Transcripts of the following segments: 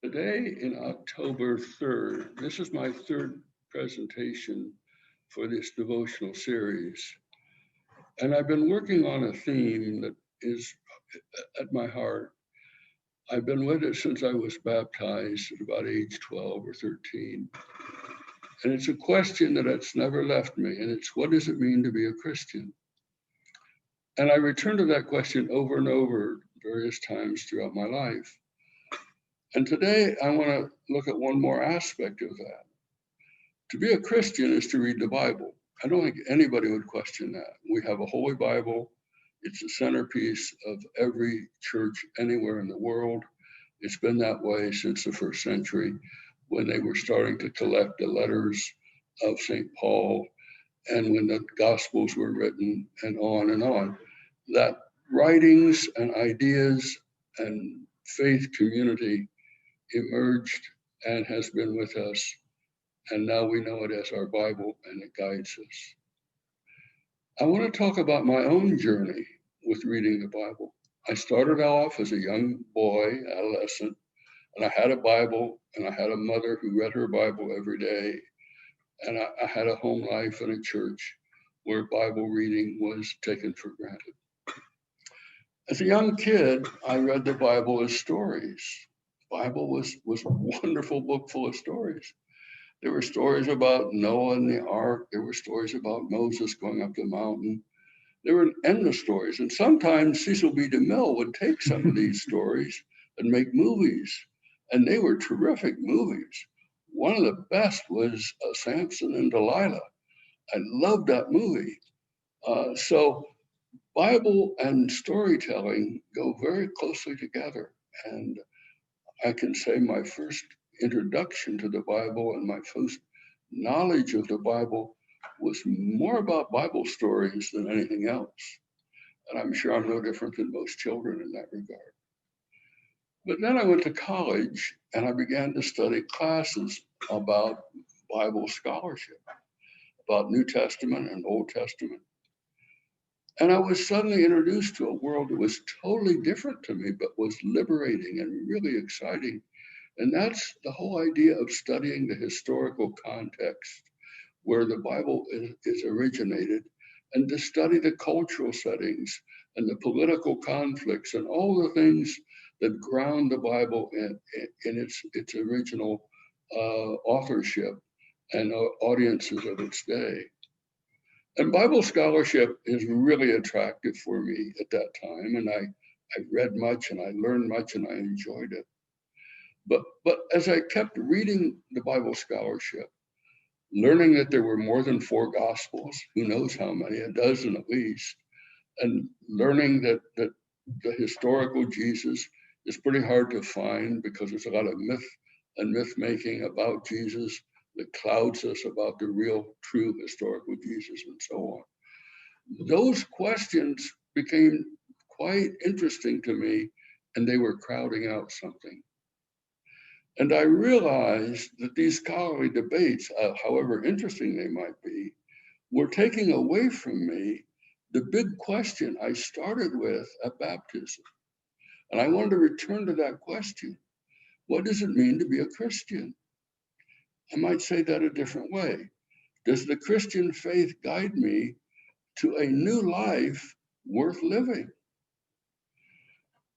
Today, in October 3rd, this is my third presentation for this devotional series. And I've been working on a theme that is at my heart. I've been with it since I was baptized at about age 12 or 13. And it's a question that's never left me, and it's, what does it mean to be a Christian? And I return to that question over and over various times throughout my life. And today I want to look at one more aspect of that. To be a Christian is to read the Bible. I don't think anybody would question that. We have a Holy Bible. It's the centerpiece of every church anywhere in the world. It's been that way since the first century when they were starting to collect the letters of St. Paul and when the Gospels were written and on and on. That writings and ideas and faith community emerged and has been with us. And now we know it as our Bible and it guides us. I want to talk about my own journey with reading the Bible. I started off as a young boy, adolescent, and I had a Bible and I had a mother who read her Bible every day. And I had a home life and a church where Bible reading was taken for granted. As a young kid, I read the Bible as stories. The Bible was a wonderful book full of stories. There were stories about Noah and the ark. There were stories about Moses going up the mountain. There were endless stories. And sometimes Cecil B. DeMille would take some of these stories and make movies. And they were terrific movies. One of the best was Samson and Delilah. I loved that movie. So Bible and storytelling go very closely together. And I can say my first introduction to the Bible and my first knowledge of the Bible was more about Bible stories than anything else. And I'm sure I'm no different than most children in that regard. But then I went to college and I began to study classes about Bible scholarship, about New Testament and Old Testament. And I was suddenly introduced to a world that was totally different to me, but was liberating and really exciting. And that's the whole idea of studying the historical context where the Bible is originated, and to study the cultural settings and the political conflicts and all the things that ground the Bible in its original authorship and audiences of its day. And Bible scholarship is really attractive for me at that time, and I read much and I learned much and I enjoyed it. But as I kept reading the Bible scholarship, learning that there were more than 4 gospels, who knows how many, a dozen at least, and learning that the historical Jesus is pretty hard to find because there's a lot of myth and myth making about Jesus that clouds us about the real, true historical Jesus and so on. Those questions became quite interesting to me, and they were crowding out something. And I realized that these scholarly debates, however interesting they might be, were taking away from me the big question I started with at baptism. And I wanted to return to that question. What does it mean to be a Christian? I might say that a different way. Does the Christian faith guide me to a new life worth living?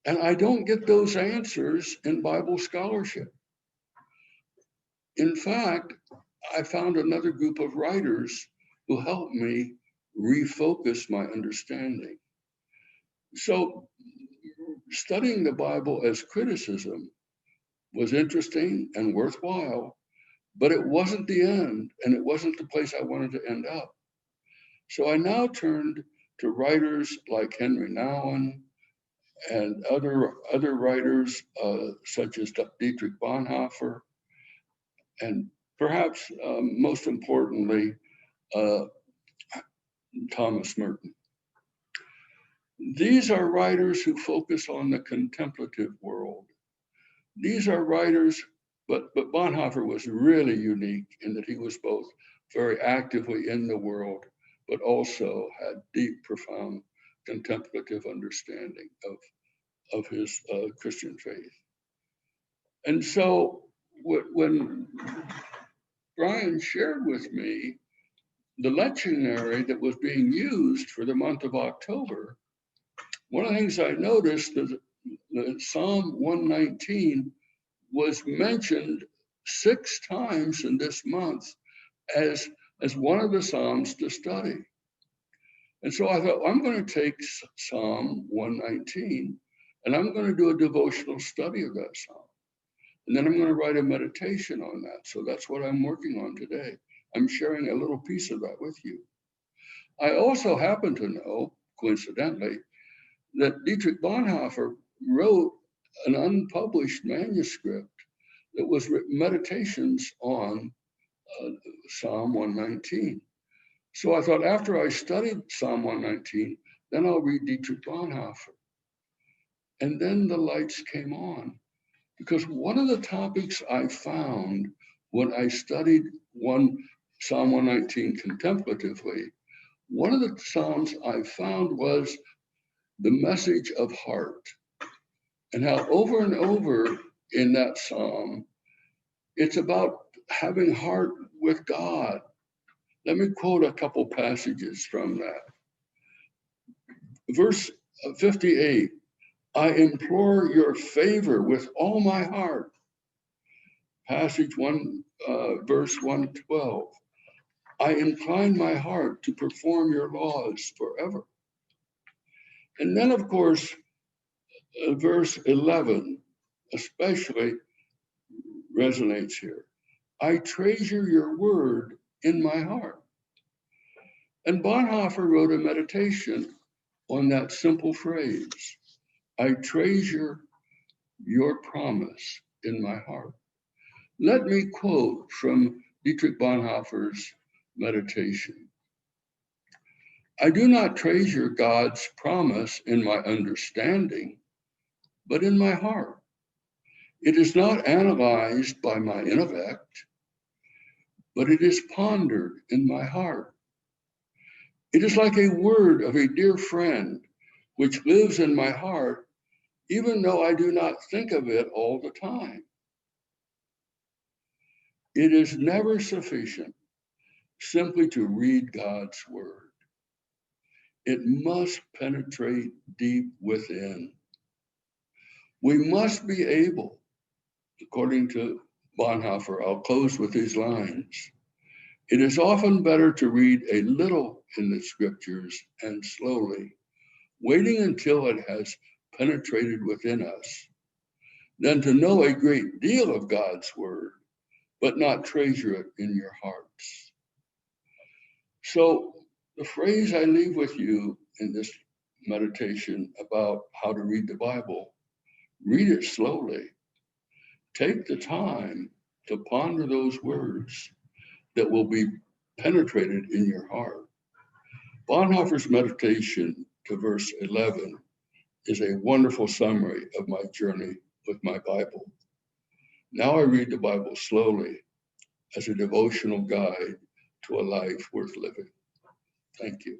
And I don't get those answers in Bible scholarship. In fact, I found another group of writers who helped me refocus my understanding. So, studying the Bible as criticism was interesting and worthwhile, but it wasn't the end, and it wasn't the place I wanted to end up. So I now turned to writers like Henry Nouwen and other writers such as Dietrich Bonhoeffer, and perhaps most importantly, uh, Thomas Merton. These are writers who focus on the contemplative world. These are writers, but Bonhoeffer was really unique in that he was both very actively in the world, but also had deep, profound contemplative understanding of his Christian faith. And so when Brian shared with me the lectionary that was being used for the month of October, one of the things I noticed is that Psalm 119 was mentioned 6 times in this month as one of the Psalms to study. And so I thought, I'm going to take Psalm 119 and I'm going to do a devotional study of that Psalm. And then I'm going to write a meditation on that. So that's what I'm working on today. I'm sharing a little piece of that with you. I also happen to know, coincidentally, that Dietrich Bonhoeffer wrote an unpublished manuscript that was meditations on Psalm 119. So I thought after I studied Psalm 119, then I'll read Dietrich Bonhoeffer. And then the lights came on, because one of the topics I found when I studied Psalm 119 contemplatively, one of the Psalms I found was the message of heart, and how over and over in that Psalm, it's about having heart with God. Let me quote a couple passages from that. Verse 58, I implore your favor with all my heart. Passage 1, verse 112, I incline my heart to perform your laws forever. And then, of course, verse 11 especially resonates here. I treasure your word in my heart. And Bonhoeffer wrote a meditation on that simple phrase, I treasure your promise in my heart. Let me quote from Dietrich Bonhoeffer's meditation. I do not treasure God's promise in my understanding, but in my heart. It is not analyzed by my intellect, but it is pondered in my heart. It is like a word of a dear friend, which lives in my heart, even though I do not think of it all the time. It is never sufficient simply to read God's word. It must penetrate deep within. We must be able, according to Bonhoeffer, I'll close with these lines. It is often better to read a little in the scriptures and slowly, waiting until it has penetrated within us, than to know a great deal of God's word, but not treasure it in your hearts. So the phrase I leave with you in this meditation about how to read the Bible, read it slowly. Take the time to ponder those words that will be penetrated in your heart. Bonhoeffer's meditation to verse 11 is a wonderful summary of my journey with my Bible. Now I read the Bible slowly as a devotional guide to a life worth living. Thank you.